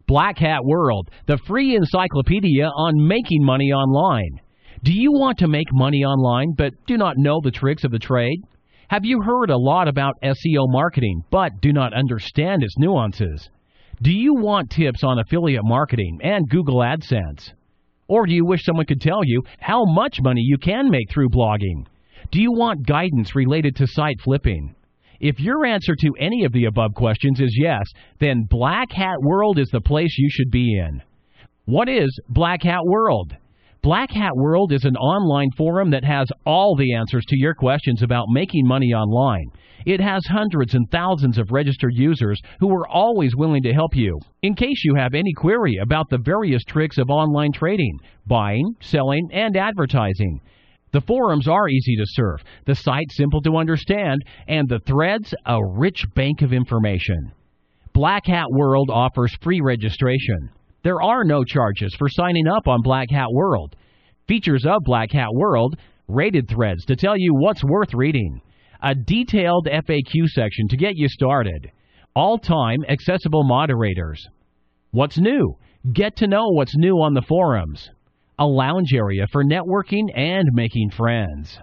Black Hat World, the free encyclopedia on making money online. Do you want to make money online but do not know the tricks of the trade? Have you heard a lot about SEO marketing but do not understand its nuances? Do you want tips on affiliate marketing and Google AdSense? Or do you wish someone could tell you how much money you can make through blogging? Do you want guidance related to site flipping? If your answer to any of the above questions is yes, then Black Hat World is the place you should be in. What is Black Hat World? Black Hat World is an online forum that has all the answers to your questions about making money online. It has hundreds and thousands of registered users who are always willing to help you in case you have any query about the various tricks of online trading, buying, selling, and advertising. The forums are easy to surf, the site simple to understand, and the threads a rich bank of information. Black Hat World offers free registration. There are no charges for signing up on Black Hat World. Features of Black Hat World: rated threads to tell you what's worth reading, a detailed FAQ section to get you started, all-time accessible moderators. What's new? Get to know what's new on the forums. A lounge area for networking and making friends.